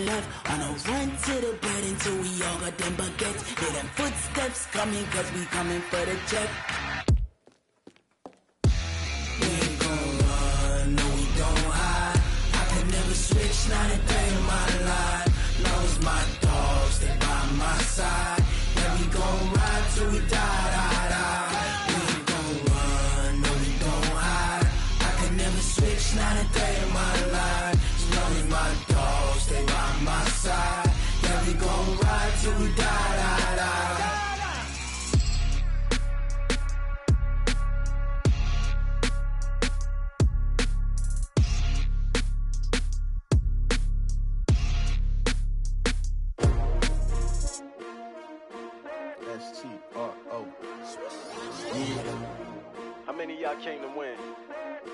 and left. On a run to the bed until we all got them baguettes. Hear them footsteps coming, cause we coming for the check. We ain't gon' run, no we don't hide. I can never switch, not a day in my life. Long as my dogs, they by my side. Yeah, we gon' ride till we die, die, die. We ain't gon' run, no we don't hide. I can never switch, not a day in my life. As long as my dogs, stay by my side. Yeah, we gon' ride till we die, die, die. S-T-R-O. How many of y'all came to win?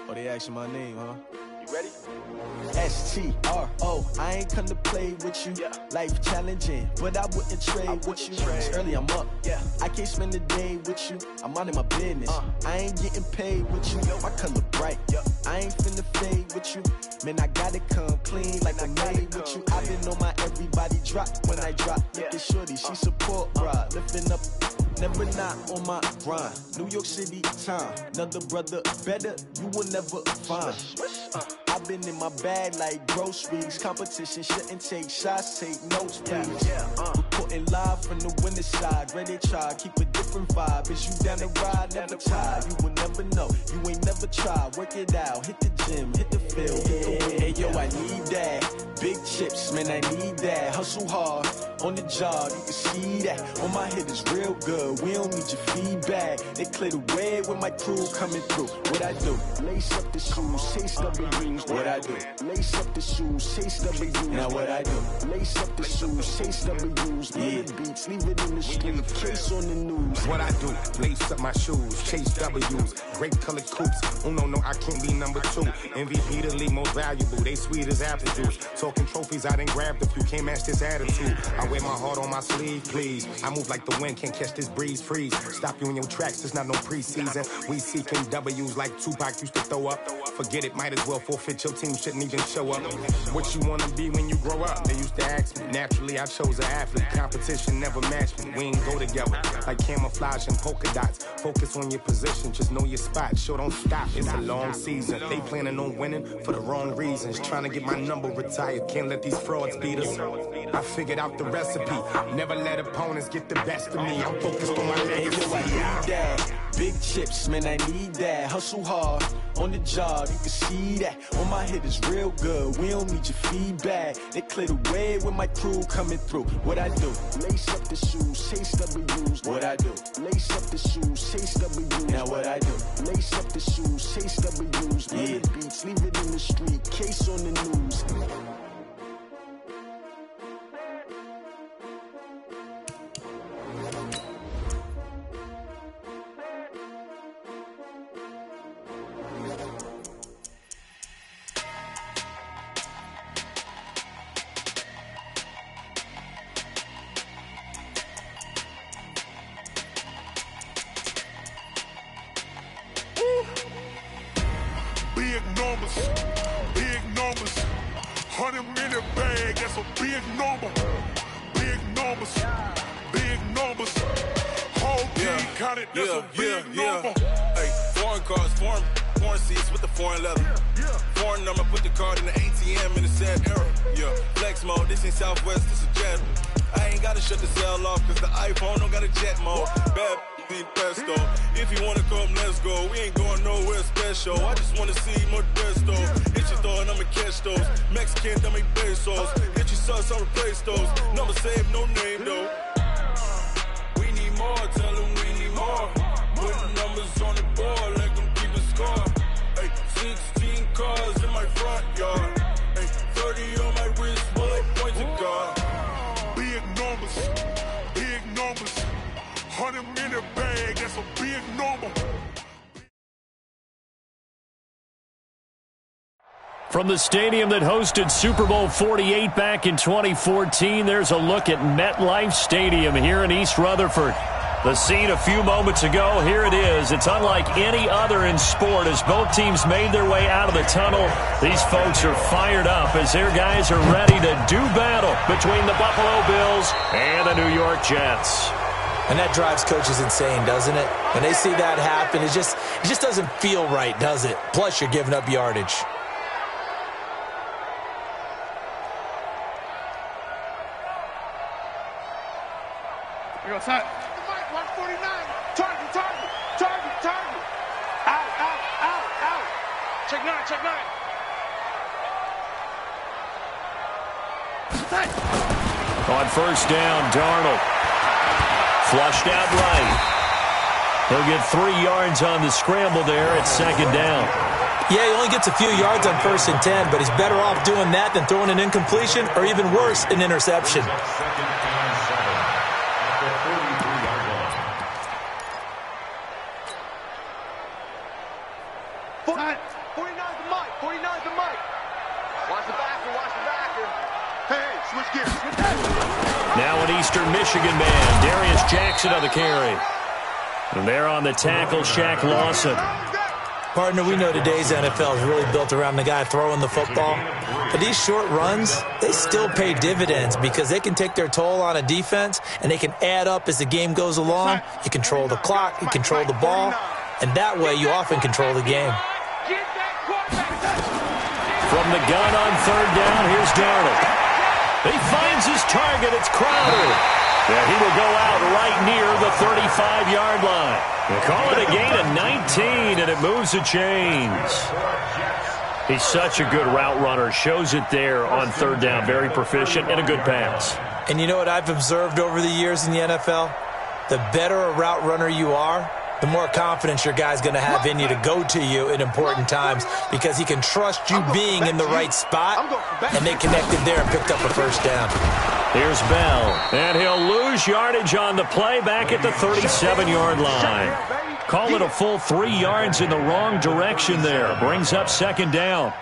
Oh, they asking my name, huh? You ready? S-T-R-O. I ain't come to play with you. Yeah. Life challenging, but I wouldn't trade with you. It's early, I'm up. Yeah. I can't spend the day with you. I'm minding my business. I ain't getting paid with you. My color bright. I ain't finna fade with you. Man, I gotta come clean like I'm made with you. I've been on my everybody drop when I drop. Look at shorty, she support, bruh. Lifting up, never not on my grind. New York City time, another brother better, you will never find. I've been in my bag like groceries. Competition shouldn't take shots, take notes, please. Reporting live from the winter side. Ready to try, keep a different vibe. Is you down the ride, never tired. You will never know, you ain't never tried. Work it out, hit the gym, hit the field, hit the wind. Hey yo, I need that. Big chips, man, I need that. Hustle hard, on the job, you can see that. On my head is real good, we don't need your feedback. They clear the way when my crew coming through. What I do? Lace up the shoes, chase W's. What I do? Lace up the shoes, chase W's. Now what I do? Lace up the shoes, chase W's. Yeah. The beats, leave it in the street, case on the news. What I do? Lace up my shoes, chase W's. Grape colored coops. Oh no, I can't be number 2. MVP the league most valuable. They sweet as apple juice. Talking trophies, I done grabbed a few. Can't match this attitude. I wear my heart on my sleeve, please. I move like the wind, can't catch this breeze, freeze. Stop you in your tracks, there's not no preseason. We seeking W's like Tupac used to throw up. Forget it, might as well forfeit. Your team shouldn't even show up. What you wanna be when you grow up? They used to ask me. Naturally, I chose an athlete. Competition never matched me. We ain't go together like camouflage and polka dots. Focus on your position, just know your spot. Show don't stop, it's a long season. They planning on winning for the wrong reasons. Trying to get my number retired, can't let these frauds beat us. I figured out the recipe. Never let opponents get the best of me. I'm focused on my legacy. I need that. Big chips, man, I need that. Hustle hard, on the job, you can see that. On my head is real good, we don't need your feedback. They clear the way when my crew coming through. What I do? Lace up the shoes, chase W's. What I do? Lace up the shoes, chase W's. Now what I do? Lace up the shoes, chase W's. Yeah. The beats, leave it in the street, case on the news. Big numbers, 100 minute bag, that's a big number. Big numbers, whole team counted, that's a big number. Hey, foreign cars, foreign seats with the foreign leather. Foreign number, put the card in the ATM in the sad era. Yeah, flex mode, this ain't Southwest, this is jet. I ain't gotta shut the cell off, cause the iPhone don't got a jet mode. Bad need pesto. If you wanna come, let's go. We ain't going nowhere special. I just wanna see Modesto. Hit your door and I'ma catch those. Mexican, dummy pesos. Hit your sauce, I'll replace those. Number saved, no name though. We need more, tell them we need more. Putting numbers on the board, let them keep a score. Hey, 16 cars in my front yard. Hey, 30 on my wrist, bullet point to God. Big numbers, 100 minute bag, that's a big number. From the stadium that hosted Super Bowl 48 back in 2014, there's a look at MetLife Stadium here in East Rutherford. The scene a few moments ago, here it is. It's unlike any other in sport as both teams made their way out of the tunnel. These folks are fired up as their guys are ready to do battle between the Buffalo Bills and the New York Jets. And that drives coaches insane, doesn't it? When they see that happen, it just doesn't feel right, does it? Plus, you're giving up yardage. Here goes Hunt. 149. Target. Out. Check 9. On first down, Darnold. Flushed out right. He'll get 3 yards on the scramble there at second down. Yeah, he only gets a few yards on 1st and 10, but he's better off doing that than throwing an incompletion or even worse, an interception. Now an Eastern Michigan man, Darius Jackson on the carry. And there on the tackle, Shaq Lawson. Partner, we know today's NFL is really built around the guy throwing the football. But these short runs, they still pay dividends because they can take their toll on a defense and they can add up as the game goes along. You control the clock, you control the ball, and that way you often control the game. From the gun on third down, here's Darnold. He finds his target. It's Crowder. Yeah, he will go out right near the 35-yard line. They call it a gain of 19, and it moves the chains. He's such a good route runner. Shows it there on third down. Very proficient and a good pass. And you know what I've observed over the years in the NFL? The better a route runner you are, the more confidence your guy's going to have in you to go to you in important times because he can trust you being in the right spot, and they connected there and picked up a first down. Here's Bell, and he'll lose yardage on the play back at the 37-yard line. Call it a full 3 yards in the wrong direction there. Brings up second down.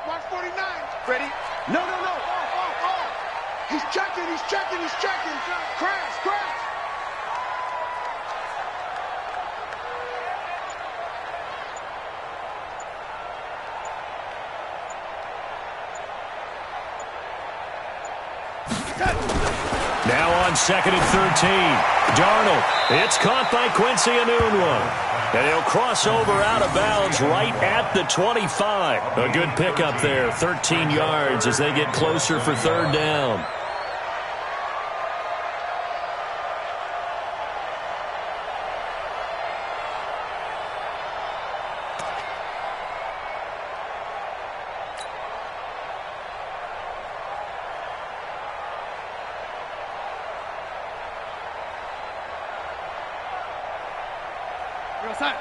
Watch 49. Ready? No. He's checking. Crash. Now on second and 13. Darnold. It's caught by Quincy Enunwa. And he'll cross over out of bounds right at the 25. A good pickup there, 13 yards as they get closer for third down. Real side.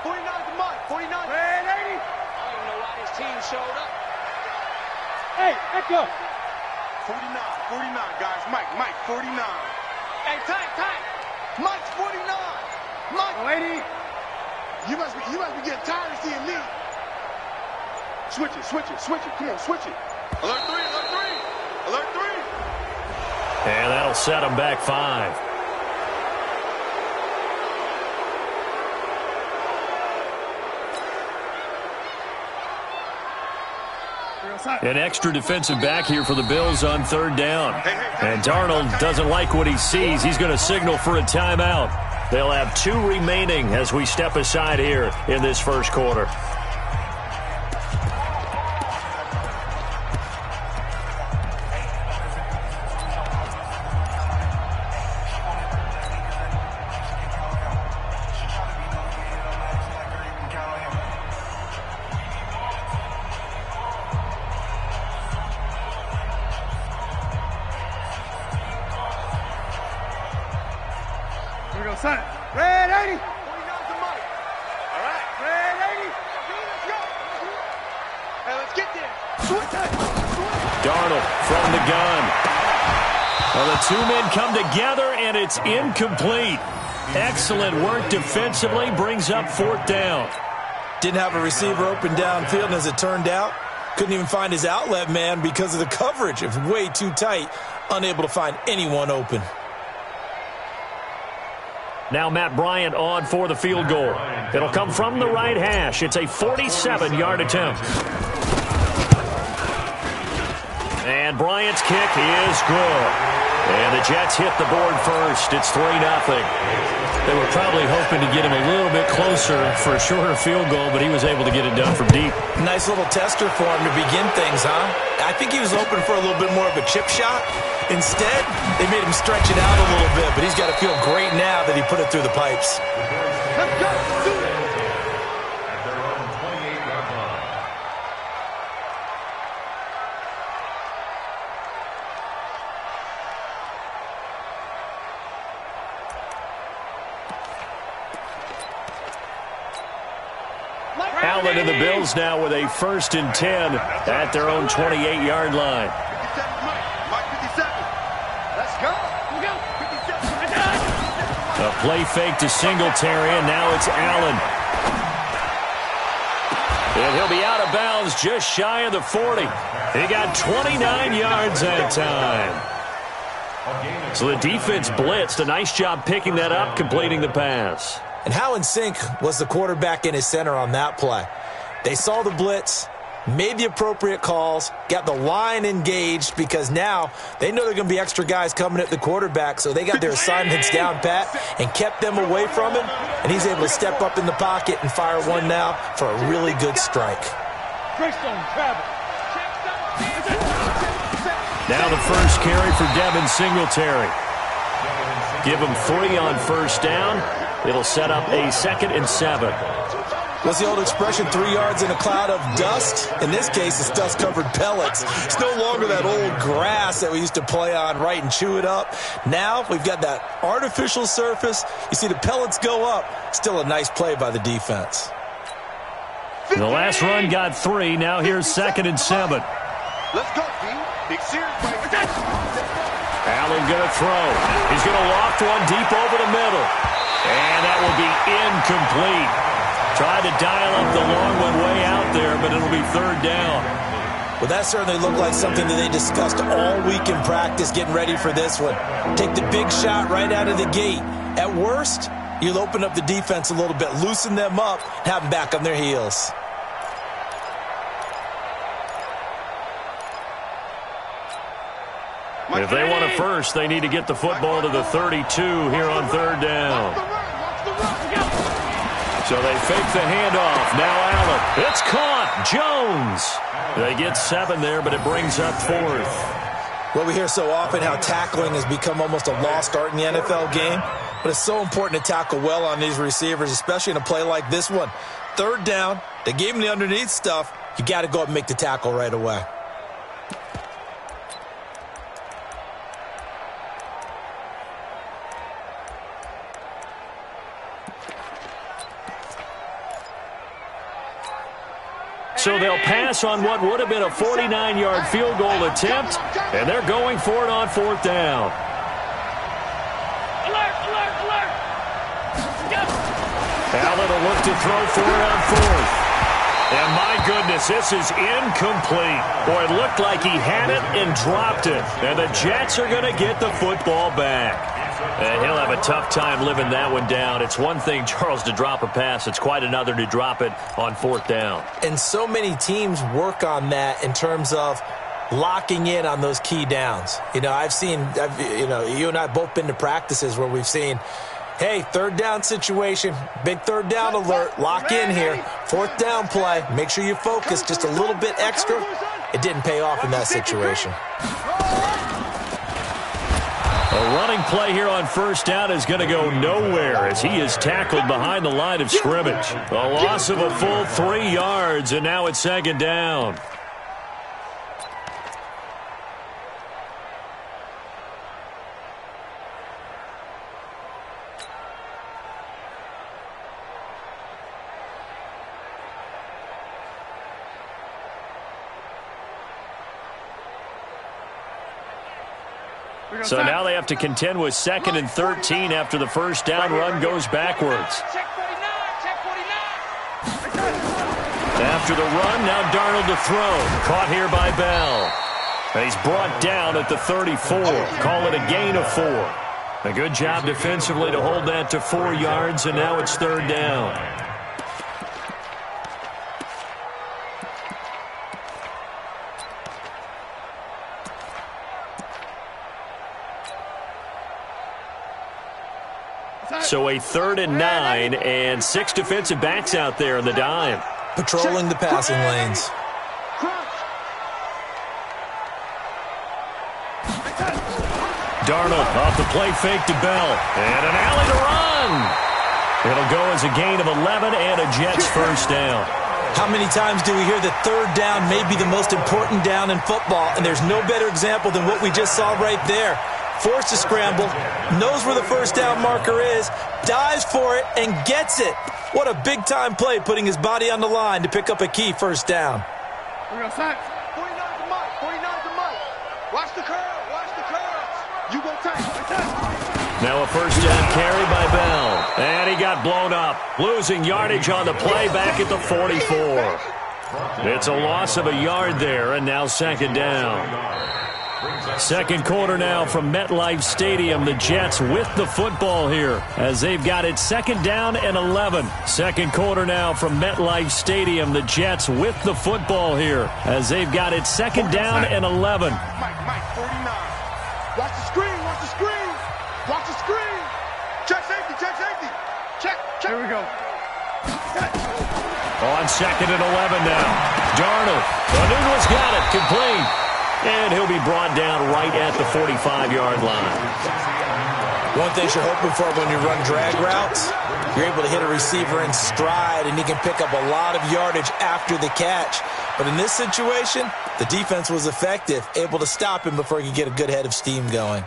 49's the mark. 49. Red 80. I don't even know why this team showed up. Hey, let's go. 49, guys. Mike, 49. Hey, Tank. Mike's 49. Mike. 80. You must be getting tired of seeing me. Switch it. Come on, switch it. Alert 3. And that'll set them back 5. An extra defensive back here for the Bills on third down. And Darnold doesn't like what he sees. He's going to signal for a timeout. They'll have 2 remaining as we step aside here in this first quarter. Red 80. 49's the mic. All right. Red 80. Darnold from the gun. Well, the two men come together, and it's incomplete. Excellent work defensively, brings up 4th down. Didn't have a receiver open downfield, and as it turned out, couldn't even find his outlet man because of the coverage. It was way too tight, unable to find anyone open. Now Matt Bryant on for the field goal. It'll come from the right hash. It's a 47-yard attempt. And Bryant's kick is good. And the Jets hit the board first. It's 3-0. They were probably hoping to get him a little bit closer for a shorter field goal, but he was able to get it done from deep. Nice little tester for him to begin things, huh? I think he was hoping for a little bit more of a chip shot. Instead, they made him stretch it out a little bit, but he's got to feel great now that he put it through the pipes. Allen and the Bills now with a 1st and 10 at their own 28-yard line. A play fake to Singletary, and now it's Allen. And he'll be out of bounds just shy of the 40. He got 29 yards that time. So the defense blitzed. A nice job picking that up, completing the pass. And how in sync was the quarterback and his center on that play? They saw the blitz, made the appropriate calls, got the line engaged because now they know there are going to be extra guys coming at the quarterback, so they got their assignments down pat and kept them away from him, and he's able to step up in the pocket and fire one now for a really good strike. Now the first carry for Devin Singletary. Give him 3 on 1st down. It'll set up a 2nd and 7. What's the old expression, 3 yards in a cloud of dust? In this case, it's dust-covered pellets. It's no longer that old grass that we used to play on, right, and chew it up. Now we've got that artificial surface. You see the pellets go up. Still a nice play by the defense. The last run got 3. Now here's 2nd and 7. Let's go, D. Big series. Allen going to throw. He's going to loft one deep over the middle. And that will be incomplete. Tried to dial up the long one way out there, but it'll be 3rd down. Well, that certainly looked like something that they discussed all week in practice getting ready for this one. Take the big shot right out of the gate. At worst, you'll open up the defense a little bit, loosen them up, and have them back on their heels. If they want a first, they need to get the football to the 32 here on 3rd down. So they fake the handoff. Now Allen. It's caught. Jones. They get 7 there, but it brings up 4th. Well, we hear so often how tackling has become almost a lost art in the NFL game, but it's so important to tackle well on these receivers, especially in a play like this one. 3rd down, they gave him the underneath stuff. You got to go up and make the tackle right away. So they'll pass on what would have been a 49-yard field goal attempt, and they're going for it on 4th down. Alert, alert, alert. Allen will look to throw for it on 4th. And my goodness, this is incomplete. Boy, it looked like he had it and dropped it. And the Jets are going to get the football back. And he'll have a tough time living that one down. It's one thing, Charles, to drop a pass. It's quite another to drop it on 4th down. And so many teams work on that in terms of locking in on those key downs. You know, you and I have both been to practices where we've seen, hey, 3rd down situation, big 3rd down alert, lock in here, 4th down play, make sure you focus just a little bit extra. It didn't pay off in that situation. A running play here on 1st down is going to go nowhere as he is tackled behind the line of scrimmage. A loss of a full 3 yards, and now it's 2nd down. So now they have to contend with 2nd and 13 after the first down run goes backwards. After the run, now Darnold to throw. Caught here by Bell. He's brought down at the 34. Call it a gain of 4. A good job defensively to hold that to 4 yards, and now it's 3rd down. So a 3rd and 9, and 6 defensive backs out there in the dime. Patrolling the passing lanes. Darnold off the play fake to Bell. And an alley to run. It'll go as a gain of 11 and a Jets first down. How many times do we hear that 3rd down may be the most important down in football? And there's no better example than what we just saw right there. Forced to scramble, knows where the first down marker is, dives for it, and gets it. What a big-time play, putting his body on the line to pick up a key first down. 49 to Mike. 49 to Mike. Watch the curve. Watch the curve. You go tight. Now a first down carry by Bell. And he got blown up. Losing yardage on the play back at the 44. It's a loss of a yard there, and now 2nd down. Second quarter now from MetLife Stadium. The Jets with the football here as they've got it 2nd down and 11. Second quarter now from MetLife Stadium. The Jets with the football here as they've got it 2nd down and 11. Mike, 49. Watch the screen, watch the screen. Watch the screen. Check safety, check safety. Check. Here we go. On 2nd and 11 now. Darnold. Anunwa's got it. Complete. And he'll be brought down right at the 45-yard line. One thing you're hoping for when you run drag routes, you're able to hit a receiver in stride, and he can pick up a lot of yardage after the catch. But in this situation, the defense was effective, able to stop him before he could get a good head of steam going.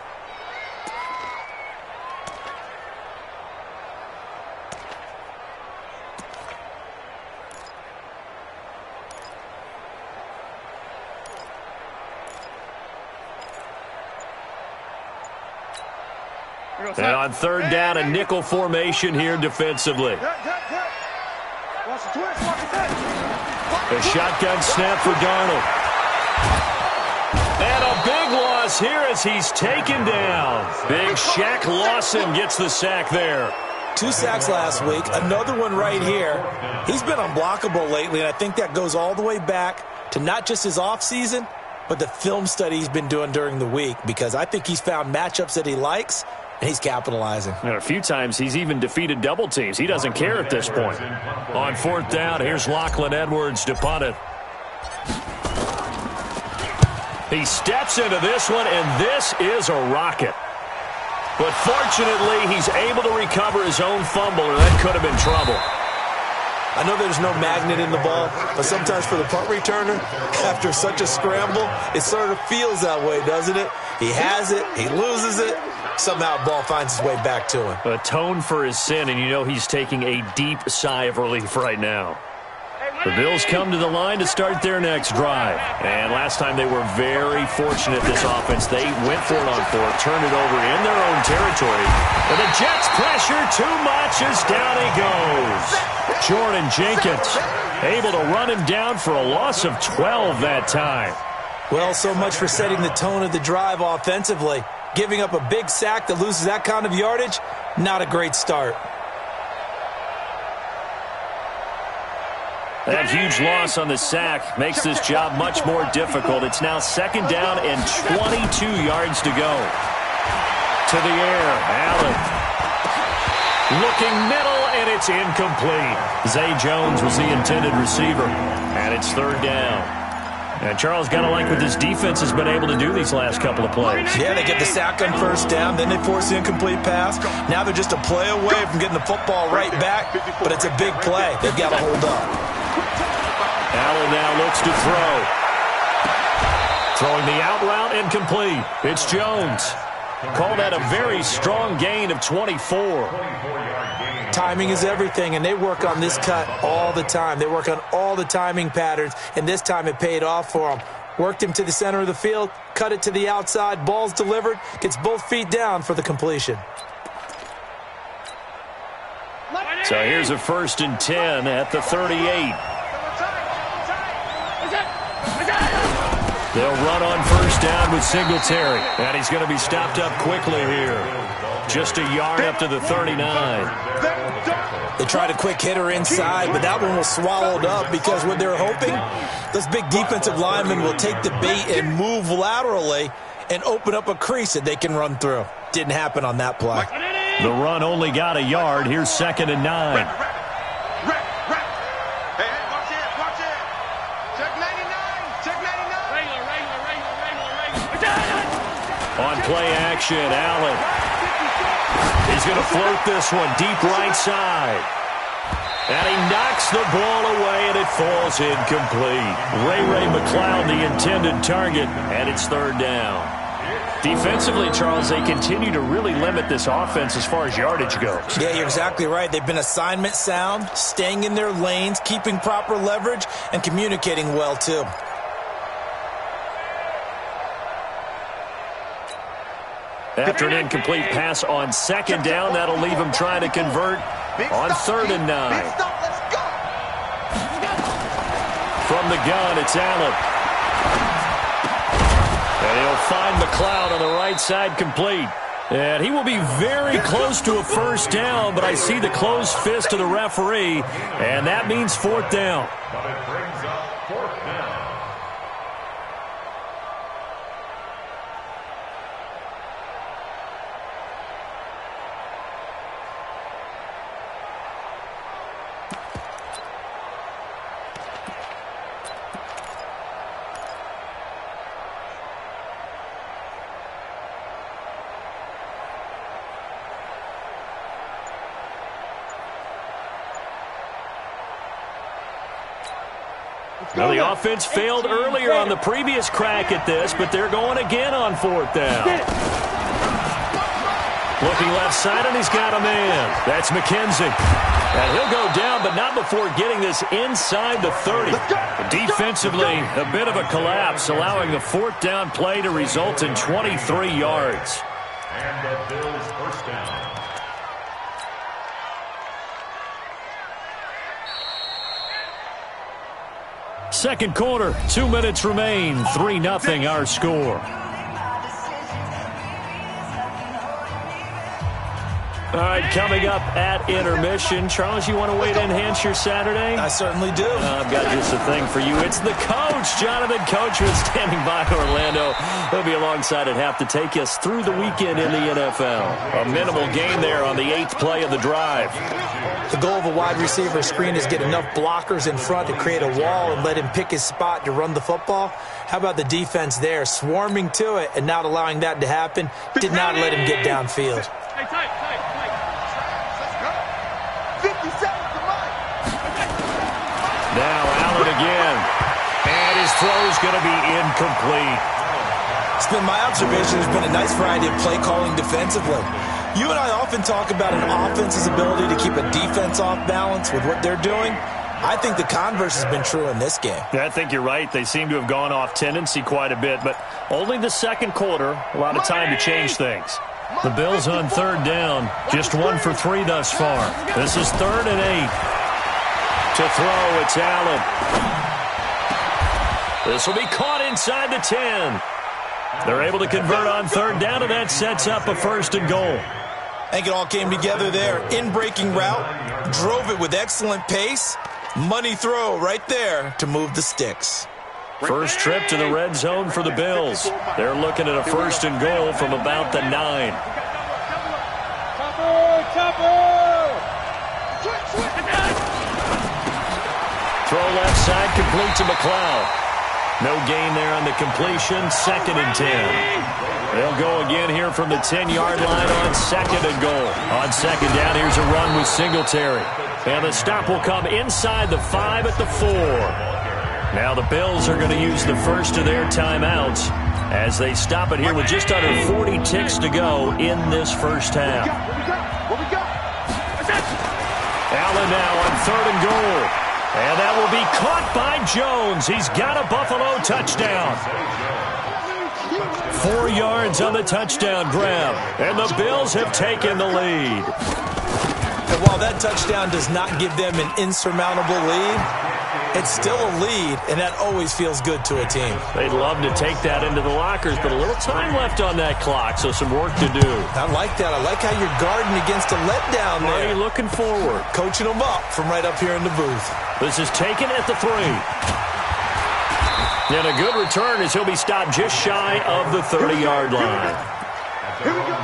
And on 3rd down, a nickel formation here defensively. Watch the twist, watch the twist. A shotgun snap for Darnold. And a big loss here as he's taken down. Big Shaq Lawson gets the sack there. 2 sacks last week, another one right here. He's been unblockable lately, and I think that goes all the way back to not just his offseason, but the film study he's been doing during the week, because I think he's found matchups that he likes, and he's capitalizing. And a few times he's even defeated double teams. He doesn't care at this point. On 4th down, here's Lachlan Edwards to punt it. He steps into this one, and this is a rocket. But fortunately, he's able to recover his own fumble, or that could have been trouble. I know there's no magnet in the ball, but sometimes for the punt returner, after such a scramble, it sort of feels that way, doesn't it? He has it, he loses it, somehow the ball finds its way back to him. Atone for his sin, and you know he's taking a deep sigh of relief right now. The Bills come to the line to start their next drive. And last time they were very fortunate, this offense. They went for it on 4th, turned it over in their own territory. And the Jets pressure too much as down he goes. Jordan Jenkins able to run him down for a loss of 12 that time. Well, so much for setting the tone of the drive offensively. Giving up a big sack that loses that kind of yardage, not a great start. That huge loss on the sack makes this job much more difficult. It's now 2nd down and 22 yards to go. To the air, Allen. Looking middle, and it's incomplete. Zay Jones was the intended receiver, and it's 3rd down. And Charles, got to like what this defense has been able to do these last couple of plays. Yeah, they get the sack on 1st down, then they force the incomplete pass. Now they're just a play away from getting the football right back, but it's a big play. They've got to hold up. Allen now looks to throw. Throwing the out route incomplete. It's Jones. Called that a very strong gain of 24. Timing is everything, and they work on this cut all the time. They work on all the timing patterns, and this time it paid off for them. Worked him to the center of the field, cut it to the outside. Ball's delivered. Gets both feet down for the completion. So here's a 1st and 10 at the 38. They'll run on 1st down with Singletary. And he's going to be stopped up quickly here. Just a yard up to the 39. They tried a quick hitter inside, but that one was swallowed up because what they're hoping, those big defensive linemen will take the bait and move laterally and open up a crease that they can run through. Didn't happen on that play. The run only got a yard. Here's 2nd and 9. Hey, watch it. Check 99. Check 99. On play action, Allen. He's going to float this one deep right side. And he knocks the ball away, and it falls incomplete. Ray McLeod, the intended target, and it's 3rd down. Defensively, Charles, they continue to really limit this offense as far as yardage goes. Yeah, you're exactly right. They've been assignment sound, staying in their lanes, keeping proper leverage, and communicating well, too. After an incomplete pass on 2nd down, that'll leave him trying to convert on 3rd and 9. From the gun, it's Allen. And he'll find McLeod on the right side, complete. And he will be very close to a 1st down, but I see the closed fist of the referee, and that means 4th down. But it brings up 4th down. Well, the offense failed earlier on the previous crack at this, but they're going again on 4th down. Looking left side, and he's got a man. That's McKenzie. And he'll go down, but not before getting this inside the 30. Defensively, a bit of a collapse, allowing the 4th down play to result in 23 yards. And the Bills' 1st down. Second quarter, 2 minutes remain. 3-0 our score. All right, coming up at intermission. Charles, you want to wait to enhance your Saturday? I certainly do. I've got just a thing for you. It's the coach, Jonathan Coachman, standing by Orlando. He'll be alongside at half to take us through the weekend in the NFL. A minimal gain there on the 8th play of the drive. The goal of a wide receiver screen is get enough blockers in front to create a wall and let him pick his spot to run the football. How about the defense there, swarming to it and not allowing that to happen? Did not let him get downfield. Now Allen again. And his throw is going to be incomplete. It's been my observation. There's been a nice variety of play calling defensively. You and I often talk about an offense's ability to keep a defense off balance with what they're doing. I think the converse has been true in this game. I think you're right. They seem to have gone off tendency quite a bit, but only the second quarter, a lot of time to change things. The Bills on 3rd down, just 1 for 3 thus far. This is 3rd and 8. To throw, it's Allen. This will be caught inside the 10. They're able to convert on 3rd down, and that sets up a 1st and goal. I think it all came together there. In-breaking route, drove it with excellent pace. Money throw right there to move the sticks. First trip to the red zone for the Bills. They're looking at a 1st and goal from about the 9. Throw left side, complete to McLeod. No gain there on the completion. 2nd and 10. They'll go again here from the 10-yard line on 2nd and goal. On 2nd down, here's a run with Singletary. And the stop will come inside the 5 at the 4. Now the Bills are going to use the first of their timeouts as they stop it here with just under 40 ticks to go in this first half. Allen now on 3rd and goal. And that will be caught by Jones. He's got a Buffalo touchdown. 4 yards on the touchdown grab, and the Bills have taken the lead. And while that touchdown does not give them an insurmountable lead, it's still a lead, and that always feels good to a team. They'd love to take that into the lockers, but a little time left on that clock, so some work to do. I like that. I like how you're guarding against a letdown there. Marty looking forward. Coaching them up from right up here in the booth. This is taken at the 3. And a good return as he'll be stopped just shy of the 30-yard line. Here we go.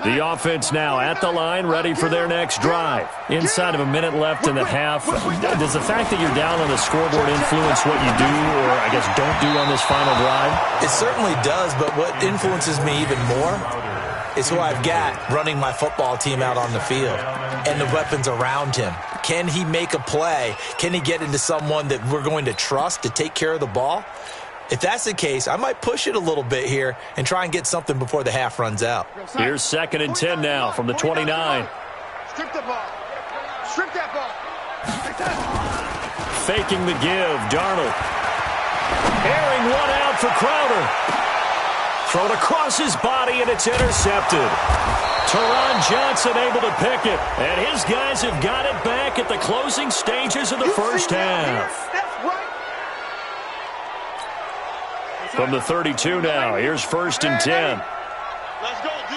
The offense now at the line, ready for their next drive. Inside of a minute left in the half. Does the fact that you're down on the scoreboard influence what you do, or I guess don't do on this final drive? It certainly does, but what influences me even more is who I've got running my football team out on the field and the weapons around him. Can he make a play? Can he get into someone that we're going to trust to take care of the ball? If that's the case, I might push it a little bit here and try and get something before the half runs out. Here's 2nd and 10 now from the 29. Strip the ball. Strip that ball. Faking the give, Darnold. Airing one out for Crowder. Thrown across his body, and it's intercepted. Teron Johnson able to pick it, and his guys have got it back at the closing stages of the first half. From the 32 now, here's 1st and 10. Let's go, D.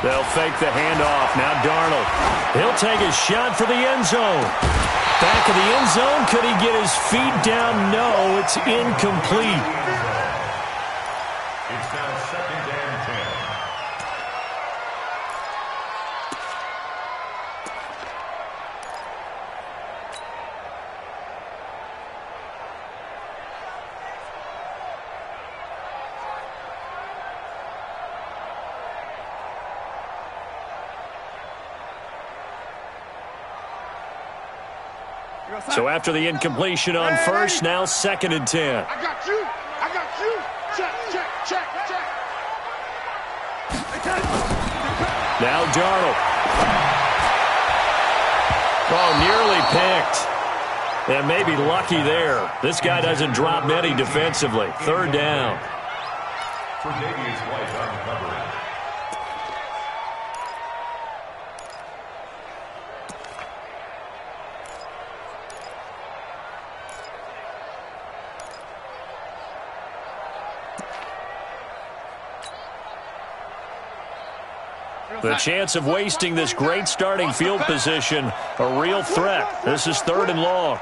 They'll fake the handoff. Now Darnold. He'll take a shot for the end zone. Back of the end zone. Could he get his feet down? No, it's incomplete. It's now 2nd and 10. So after the incompletion on first, now 2nd and 10. I got you. I got you. Check, check, check, check. Now Darnold. Oh, nearly picked. And maybe lucky there. This guy doesn't drop many defensively. 3rd down. Tre'Davious White on coverage. The chance of wasting this great starting field position, a real threat. This is 3rd and long.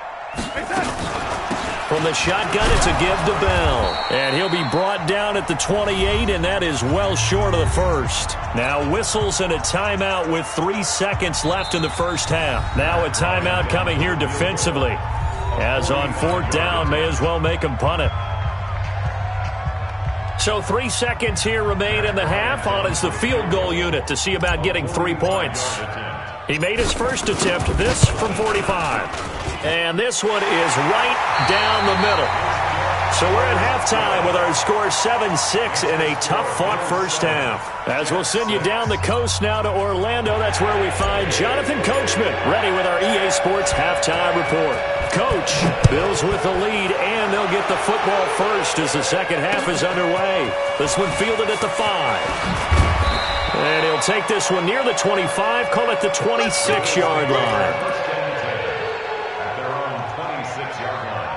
From the shotgun, it's a give to Bell. And he'll be brought down at the 28, and that is well short of the first. Now whistles and a timeout with 3 seconds left in the first half. Now a timeout coming here defensively. As on 4th down, may as well make him punt it. So 3 seconds here remain in the half. On is the field goal unit to see about getting 3 points. He made his first attempt, this from 45. And this one is right down the middle. So we're at halftime with our score 7-6 in a tough-fought first half. As we'll send you down the coast now to Orlando, that's where we find Jonathan Coachman ready with our EA Sports halftime report. Coach, Bills with the lead, and they'll get the football first as the second half is underway. This one fielded at the 5. And he'll take this one near the 25, call it the 26-yard line. At their own 26-yard line.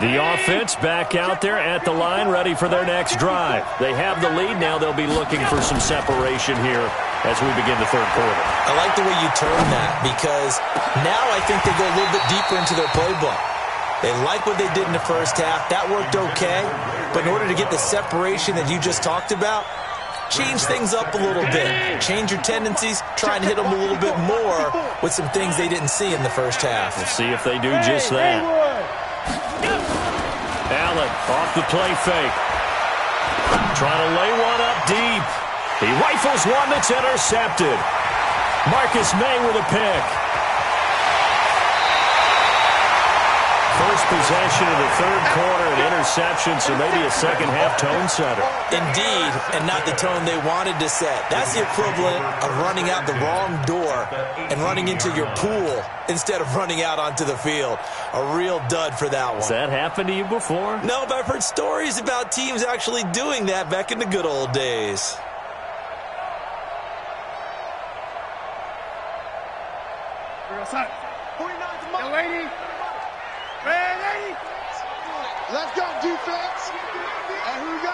The offense back out there at the line, ready for their next drive. They have the lead. Now they'll be looking for some separation here as we begin the third quarter. I like the way you term that, because now I think they go a little bit deeper into their playbook. They like what they did in the first half. That worked okay. But in order to get the separation that you just talked about, change things up a little bit. Change your tendencies, try and hit them a little bit more with some things they didn't see in the first half. We'll see if they do just that. Allen off the play fake. Trying to lay one up deep. He rifles one that's intercepted. Marcus May with a pick. First possession of the third quarter, an interception, so maybe a second-half tone setter. Indeed, and not the tone they wanted to set. That's the equivalent of running out the wrong door and running into your pool instead of running out onto the field. A real dud for that one. Has that happened to you before? No, but I've heard stories about teams actually doing that back in the good old days. Let's go, defense. And here we go.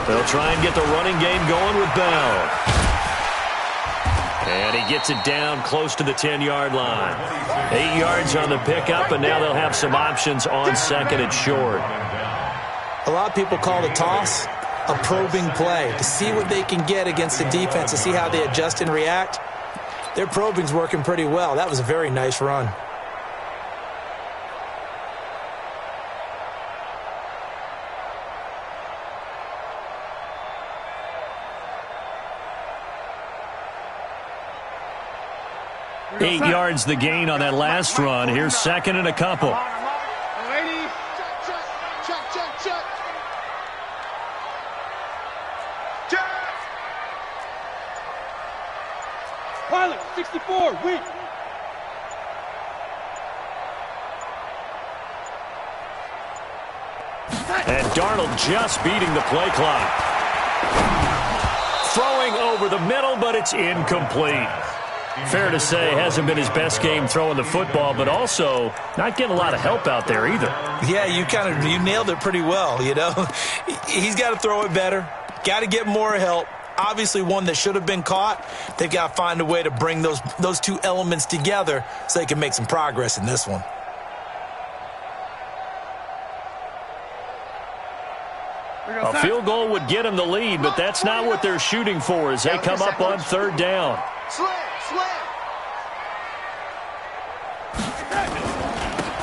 They'll try and get the running game going with Bell. And he gets it down close to the 10-yard line. 8 yards on the pickup, and now they'll have some options on second and short. A lot of people call the toss a probing play to see what they can get against the defense, to see how they adjust and react. Their probing's working pretty well. That was a very nice run. Eight yards the gain on that last run. Here's second and a couple. Pilot, 64, win. And Darnold just beating the play clock. Throwing over the middle, but it's incomplete. Fair to say, hasn't been his best game throwing the football, but also not getting a lot of help out there either. Yeah, you nailed it pretty well, you know. He's got to throw it better, got to get more help. Obviously one that should have been caught. They've got to find a way to bring those two elements together so they can make some progress in this one. A field goal would get them the lead, but that's not what they're shooting for as they come up on third down.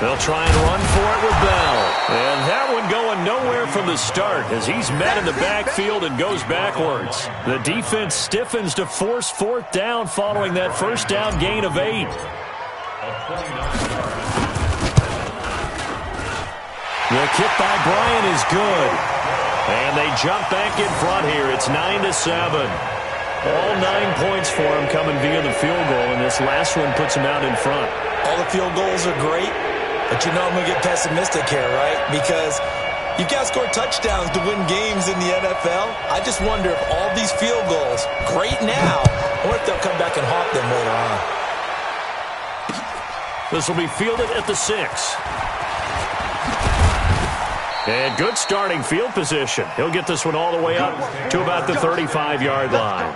They'll try and run for it with Bell. And that one going nowhere from the start as he's met in the backfield and goes backwards. The defense stiffens to force fourth down following that first down gain of 8. The kick by Bryant is good. And they jump back in front here. It's 9-7. All 9 points for him coming via the field goal, and this last one puts him out in front. All the field goals are great, but you know I'm going to get pessimistic here, right? Because you've got to score touchdowns to win games in the NFL. I just wonder if all these field goals, great now, or if they'll come back and haunt them later on. This will be fielded at the 6. And good starting field position. He'll get this one all the way up to about the 35-yard line.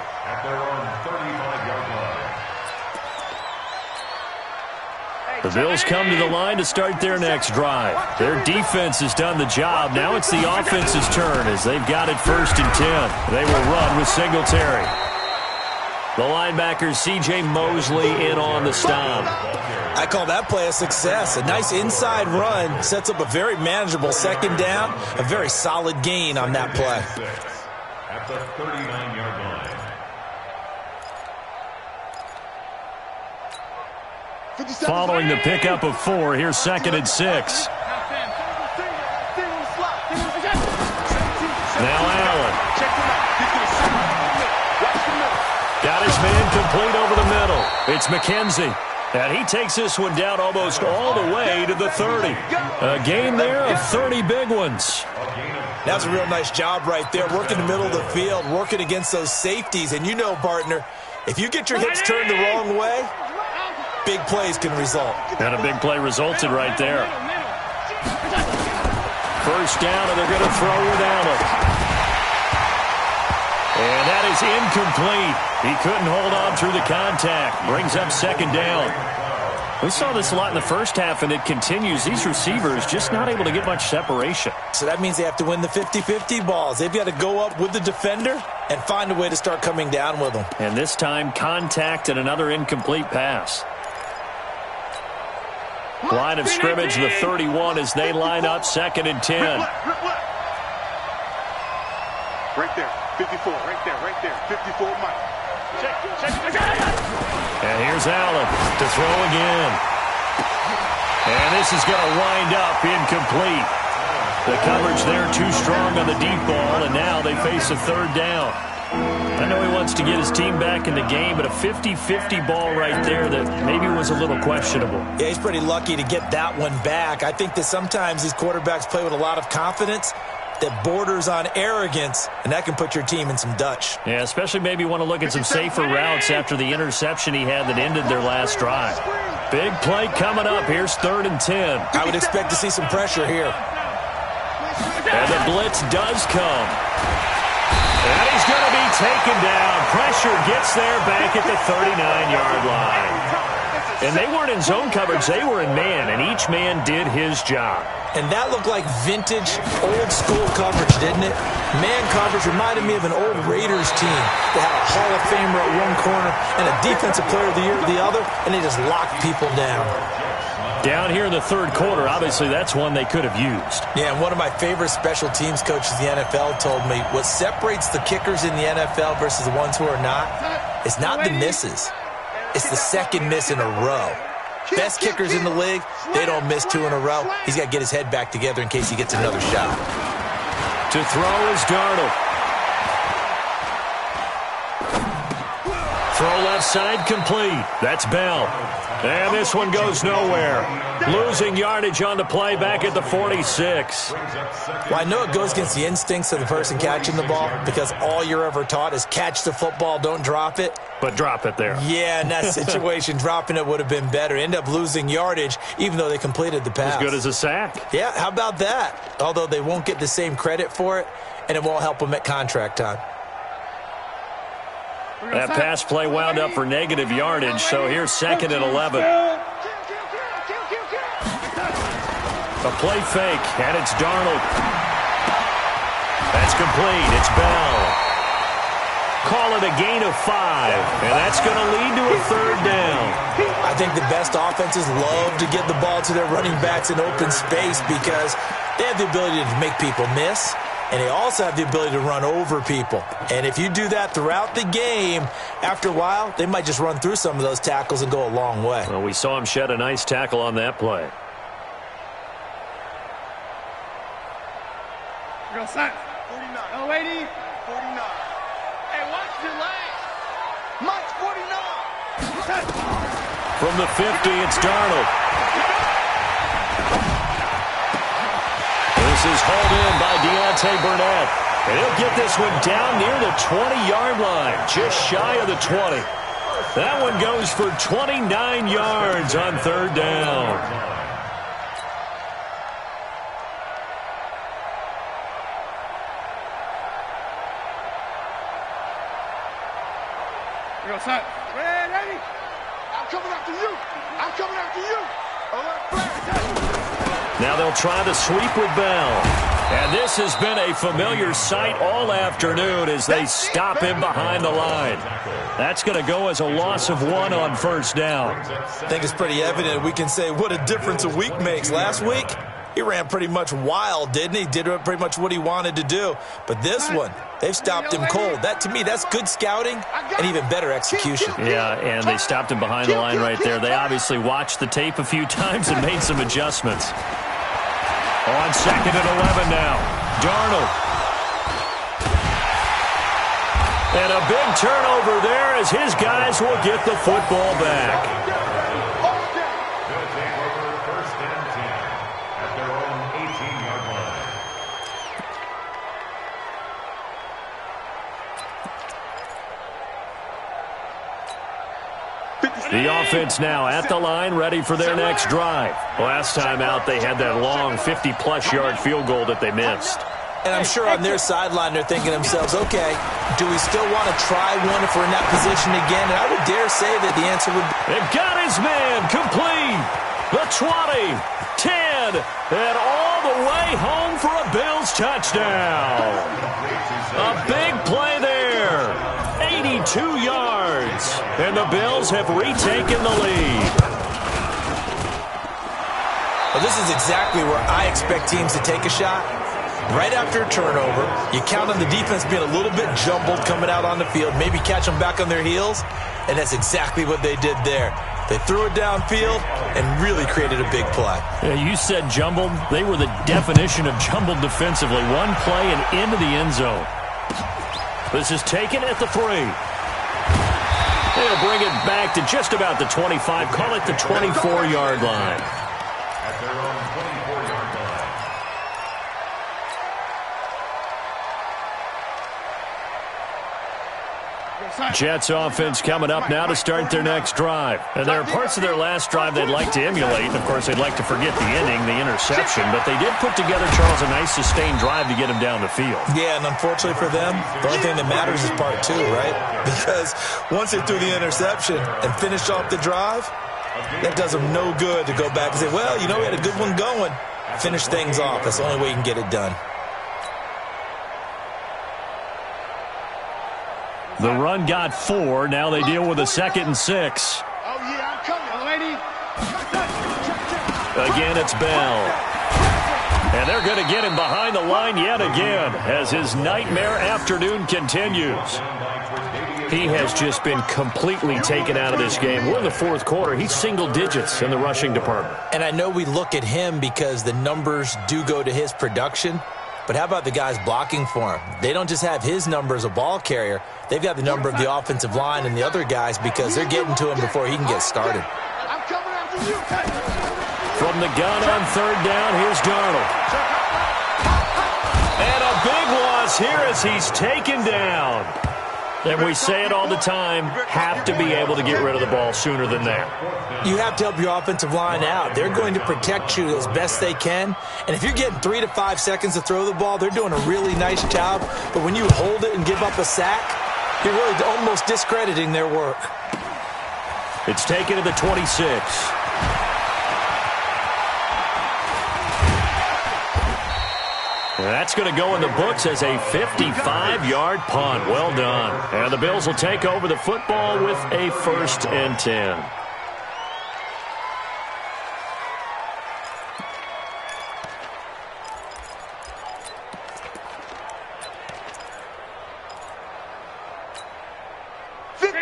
The Bills come to the line to start their next drive. Their defense has done the job. Now it's the offense's turn as they've got it 1st and 10. They will run with Singletary. The linebacker, C.J. Mosley, in on the stop. I call that play a success. A nice inside run sets up a very manageable second down. A very solid gain on that play. At the 39-yard line. Following the pickup of 4, here's 2nd and 6. Now Allen. Got his man complete over the middle. It's McKenzie. And he takes this one down almost all the way to the 30. A gain there of 30 big ones. That's a real nice job right there. Working the middle of the field, working against those safeties. And you know, partner, if you get your hips turned the wrong way, big plays can result. And a big play resulted right there. First down, and they're going to throw with Allen. And that is incomplete. He couldn't hold on through the contact. Brings up 2nd down. We saw this a lot in the first half, and it continues. These receivers just not able to get much separation. So that means they have to win the 50-50 balls. They've got to go up with the defender and find a way to start coming down with them. And this time, contact and another incomplete pass. Line of scrimmage, the 31 as they line up 2nd and 10. Right there, 54, right there, 54, Mike. And here's Allen to throw again. And this is going to wind up incomplete. The coverage there too strong on the deep ball, and now they face a 3rd down. I know he wants to get his team back in the game, but a 50-50 ball right there that maybe was a little questionable. Yeah, he's pretty lucky to get that one back. I think that sometimes these quarterbacks play with a lot of confidence that borders on arrogance, and that can put your team in some Dutch. Yeah, especially maybe want to look at some safer routes after the interception he had that ended their last drive. Big play coming up. Here's 3rd and 10. I would expect to see some pressure here. And the blitz does come. And he's going to be taken down. Pressure gets there back at the 39-yard line. And they weren't in zone coverage. They were in man, and each man did his job. And that looked like vintage, old-school coverage, didn't it? Man coverage reminded me of an old Raiders team. They had a Hall of Famer at one corner and a Defensive Player of the Year at the other, and they just locked people down. Down here in the 3rd quarter, obviously that's one they could have used. Yeah, and one of my favorite special teams coaches in the NFL told me what separates the kickers in the NFL versus the ones who are not is not the misses. It's the 2nd miss in a row. Best kickers in the league, they don't miss 2 in a row. He's got to get his head back together in case he gets another shot. To throw is Darnold. Throw left side complete. That's Bell. And this one goes nowhere. Losing yardage on the play back at the 46. Well, I know it goes against the instincts of the person catching the ball because all you're ever taught is catch the football, don't drop it. But drop it there. Yeah, in that situation, dropping it would have been better. End up losing yardage, even though they completed the pass. As good as a sack. Yeah, how about that? Although they won't get the same credit for it, and it won't help them at contract time. That pass play wound up for negative yardage, so here's 2nd and 11. A play fake, and it's Darnold. That's complete. It's Bell. Call it a gain of 5, and that's going to lead to a 3rd down. I think the best offenses love to get the ball to their running backs in open space because they have the ability to make people miss, and they also have the ability to run over people. And if you do that throughout the game, after a while, they might just run through some of those tackles and go a long way. Well, we saw him shed a nice tackle on that play. Go set. 49. Oh, 80. 49. Hey, watch your legs. Mike, 49. Set. From the 50, it's Darnold. This is hauled in by Deontay Burnett. And he'll get this one down near the 20-yard line, just shy of the 20. That one goes for 29 yards on 3rd down. Go set. Ready? I'm coming after you. I'm coming after you. Now they'll try to sweep with Bell. And this has been a familiar sight all afternoon as they stop him behind the line. That's going to go as a loss of 1 on 1st down. I think it's pretty evident. We can say what a difference a week makes. Last week, he ran pretty much wild, didn't he? Did pretty much what he wanted to do. But this one, they've stopped him cold. That, to me, that's good scouting and even better execution. Yeah, and they stopped him behind the line right there. They obviously watched the tape a few times and made some adjustments. On 2nd and 11 now. Darnold. And a big turnover there as his guys will get the football back. The offense now at the line, ready for their next drive. Last time out, they had that long 50-plus yard field goal that they missed. And I'm sure on their sideline they're thinking to themselves, okay, do we still want to try one if we're in that position again? And I would dare say that the answer would be... They've got his man complete. The 20, 10, and all the way home for a Bills touchdown. A big play there. 82 yards. And the Bills have retaken the lead. Well, this is exactly where I expect teams to take a shot. Right after a turnover, you count on the defense being a little bit jumbled coming out on the field, maybe catch them back on their heels, and that's exactly what they did there. They threw it downfield and really created a big play. Yeah, you said jumbled. They were the definition of jumbled defensively. One play and into the end zone. This is taken at the 3. They'll bring it back to just about the 25. Call it the 24-yard line. At their own 24-yard line. Jets offense coming up now to start their next drive. And there are parts of their last drive they'd like to emulate. And, of course, they'd like to forget the inning, the interception. But they did put together, Charles, a nice sustained drive to get him down the field. Yeah, and unfortunately for them, the only thing that matters is part 2, right? Because once they threw the interception and finished off the drive, that does them no good to go back and say, well, you know, we had a good one going. Finish things off. That's the only way you can get it done. The run got 4. Now they deal with a 2nd and 6. Oh, yeah, I'm coming, lady. Again, it's Bell. And they're going to get him behind the line yet again as his nightmare afternoon continues. He has just been completely taken out of this game. We're in the 4th quarter. He's single digits in the rushing department. And I know we look at him because the numbers do go to his production. But how about the guys blocking for him? They don't just have his number as a ball carrier. They've got the number of the offensive line and the other guys because they're getting to him before he can get started. I'm coming after you. From the gun on 3rd down, here's Darnold. And a big loss here as he's taken down. And we say it all the time, have to be able to get rid of the ball sooner than that. You have to help your offensive line out. They're going to protect you as best they can. And if you're getting 3 to 5 seconds to throw the ball, they're doing a really nice job. But when you hold it and give up a sack, you're really almost discrediting their work. It's taken to the 26. That's going to go in the books as a 55-yard punt. Well done. And the Bills will take over the football with a 1st and 10.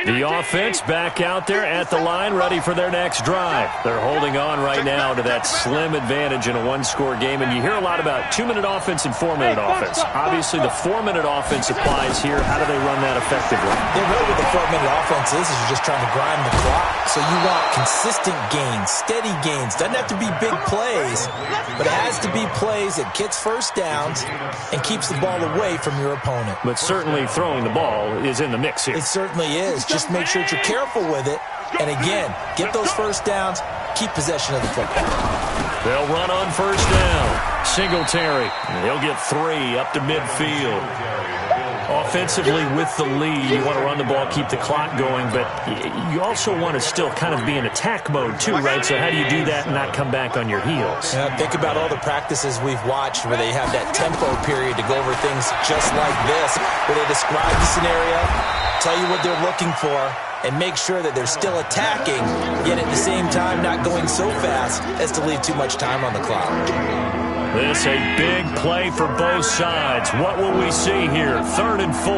The offense back out there at the line, ready for their next drive. They're holding on right now to that slim advantage in a one-score game, and you hear a lot about 2-minute offense and 4-minute offense. Obviously, the 4-minute offense applies here. How do they run that effectively? Yeah, really what the 4-minute offense is you're just trying to grind the clock. So you want consistent gains, steady gains. Doesn't have to be big plays, but it has to be plays that gets first downs and keeps the ball away from your opponent. But certainly throwing the ball is in the mix here. It certainly is. Just make sure that you're careful with it. And again, get those first downs, keep possession of the football. They'll run on 1st down. Singletary. He'll get 3 up to midfield. Offensively with the lead, you want to run the ball, keep the clock going, but you also want to still kind of be in attack mode too, right? So how do you do that and not come back on your heels? Yeah, think about all the practices we've watched where they have that tempo period to go over things just like this, where they describe the scenario, tell you what they're looking for, and make sure that they're still attacking, yet at the same time not going so fast as to leave too much time on the clock. This a big play for both sides. What will we see here? 3rd and 4.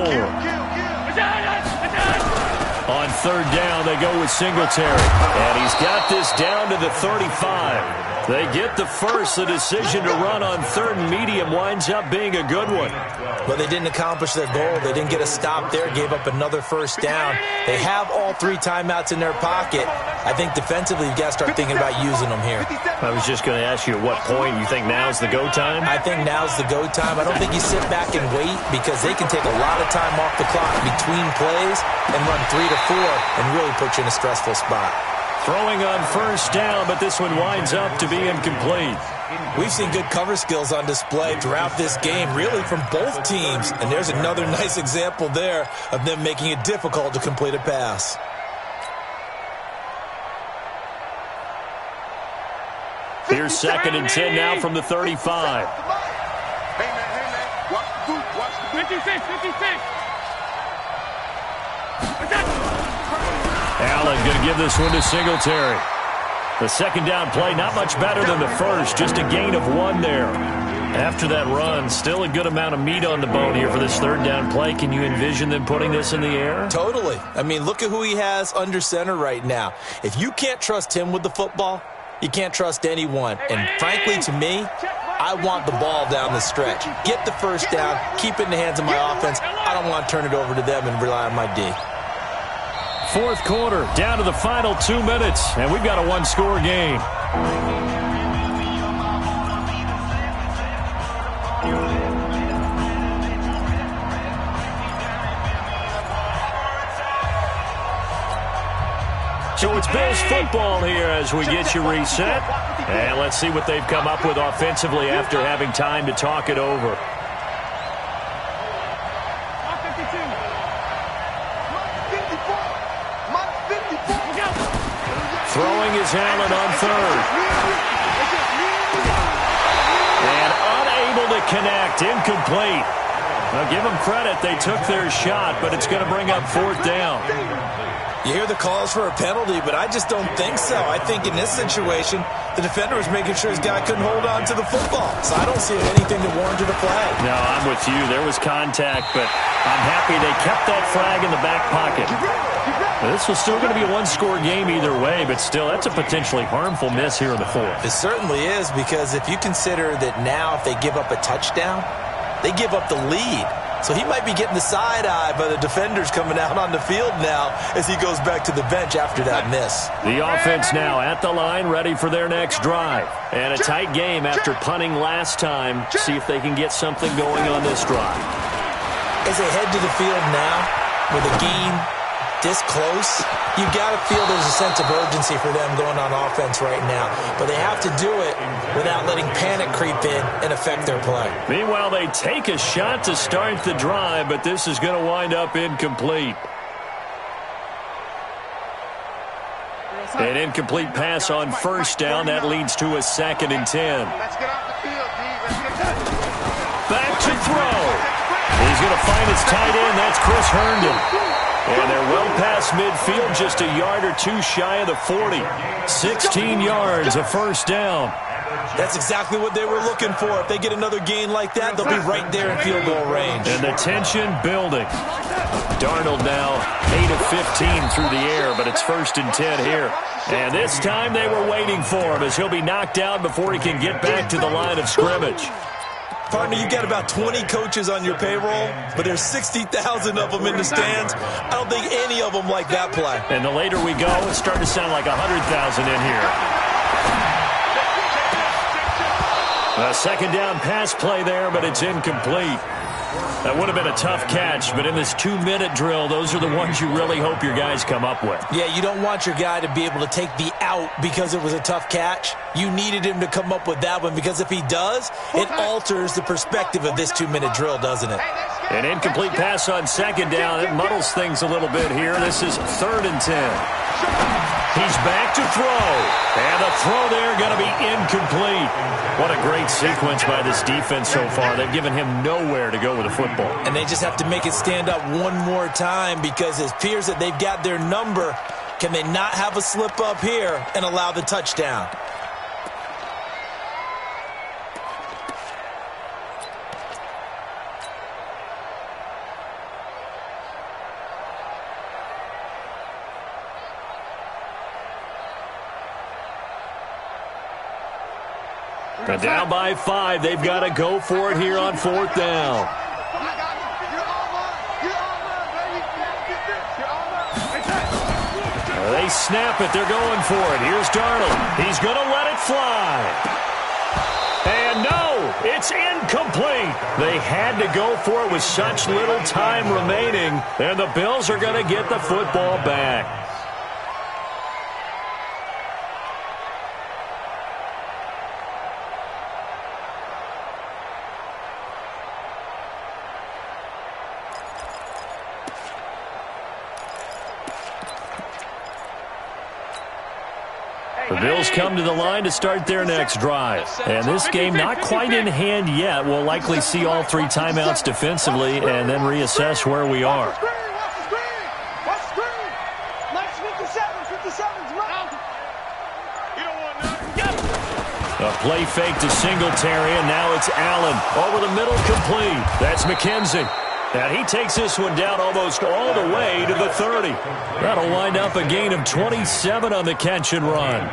On 3rd down, they go with Singletary. And he's got this down to the 35. They get the first. The decision to run on 3rd and medium winds up being a good one. Well, they didn't accomplish their goal. They didn't get a stop there, gave up another first down. They have all 3 timeouts in their pocket. I think defensively, you've got to start thinking about using them here. I was just going to ask you at what point you think now's the go time? I think now's the go time. I don't think you sit back and wait because they can take a lot of time off the clock between plays and run 3 to 4 and really put you in a stressful spot. Throwing on first down, but this one winds up to be incomplete. We've seen good cover skills on display throughout this game, really from both teams. And there's another nice example there of them making it difficult to complete a pass. Here's 2nd and 10 now from the 35. Hey, man. Watch the boot. 56. Allen going to give this one to Singletary. The 2nd down play, not much better than the first, just a gain of 1 there. After that run, still a good amount of meat on the bone here for this 3rd down play. Can you envision them putting this in the air? Totally. I mean, look at who he has under center right now. If you can't trust him with the football, you can't trust anyone. And frankly, to me, I want the ball down the stretch. Get the first down, keep it in the hands of my offense. I don't want to turn it over to them and rely on my D. 4th quarter, down to the final 2 minutes, and we've got a 1-score game. So it's Bills football here as we get you reset. And let's see what they've come up with offensively after having time to talk it over. Throwing is Allen on 3rd. And unable to connect, incomplete. Now give them credit, they took their shot, but it's going to bring up 4th down. You hear the calls for a penalty, but I just don't think so. I think in this situation, the defender was making sure his guy couldn't hold on to the football. So I don't see anything that warranted a flag. No, I'm with you. There was contact, but I'm happy they kept that flag in the back pocket. Now, this was still going to be a 1-score game either way, but still, that's a potentially harmful miss here in the 4th. It certainly is, because if you consider that now if they give up a touchdown, they give up the lead. So he might be getting the side eye by the defenders coming out on the field now as he goes back to the bench after that miss. The offense now at the line, ready for their next drive. And a tight game after punting last time. See if they can get something going on this drive. As they head to the field now with a game this close, you got to feel there's a sense of urgency for them going on offense right now. But they have to do it without letting panic creep in and affect their play. Meanwhile, they take a shot to start the drive, but this is going to wind up incomplete. An incomplete pass on first down. That leads to a 2nd and 10. Back to throw. He's going to find his tight end. That's Chris Herndon. And they're well past midfield, just a yard or two shy of the 40. 16 yards, a first down. That's exactly what they were looking for. If they get another gain like that, they'll be right there in field goal range. And the tension building. Darnold now 8 of 15 through the air, but it's 1st and 10 here. And this time they were waiting for him as he'll be knocked down before he can get back to the line of scrimmage. Partner, you got about 20 coaches on your payroll, but there's 60,000 of them in the stands. I don't think any of them like that play. And the later we go, it's starting to sound like 100,000 in here. A 2nd down pass play there, but it's incomplete. That would have been a tough catch, but in this 2-minute drill, those are the ones you really hope your guys come up with. Yeah, you don't want your guy to be able to take the out because it was a tough catch. You needed him to come up with that one, because if he does, it alters the perspective of this 2-minute drill, doesn't it? An incomplete pass on 2nd down. It muddles things a little bit here. This is 3rd and 10. He's back to throw. And the throw there going to be incomplete. What a great sequence by this defense so far. They've given him nowhere to go with the football. And they just have to make it stand up one more time, because it appears that they've got their number. Can they not have a slip up here and allow the touchdown? And down by 5. They've got to go for it here on 4th down. They snap it. They're going for it. Here's Darnold. He's going to let it fly. And no, it's incomplete. They had to go for it with such little time remaining. And the Bills are going to get the football back. The Bills come to the line to start their next drive. And this game not quite in hand yet. We'll likely see all 3 timeouts defensively and then reassess where we are. A play fake to Singletary, and now it's Allen. Over the middle, complete. That's McKenzie. And he takes this one down almost all the way to the 30. That'll wind up a gain of 27 on the catch and run.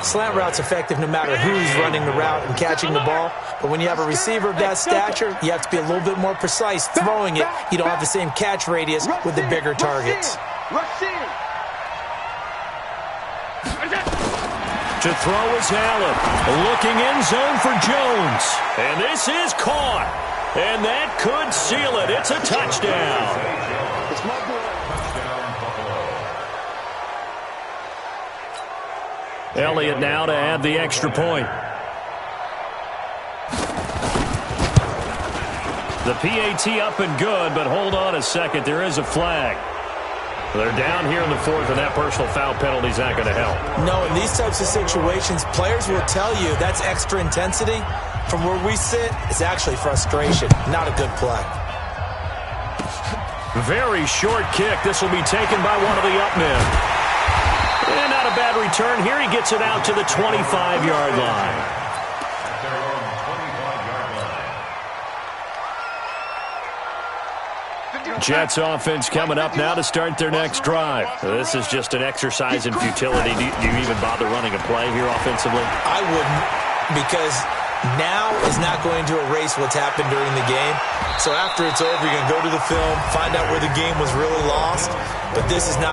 Slant route's effective no matter who's running the route and catching the ball. But when you have a receiver of that stature, you have to be a little bit more precise throwing it. You don't have the same catch radius with the bigger targets. To throw is Allen. Looking end zone for Jones. And this is caught. And that could seal it. It's a touchdown. Elliott now to add the extra point. The PAT up and good, but hold on a second. There is a flag. They're down here in the 4th, and that personal foul penalty is not going to help. No, in these types of situations, players will tell you that's extra intensity. From where we sit, it's actually frustration, not a good play. Very short kick. This will be taken by one of the up men. And not a bad return here. He gets it out to the 25-yard line. Jets offense coming up now to start their next drive. This is just an exercise in futility. Do you even bother running a play here offensively? I wouldn't, because now is not going to erase what's happened during the game. So after it's over, you're going to go to the film, find out where the game was really lost. But this is not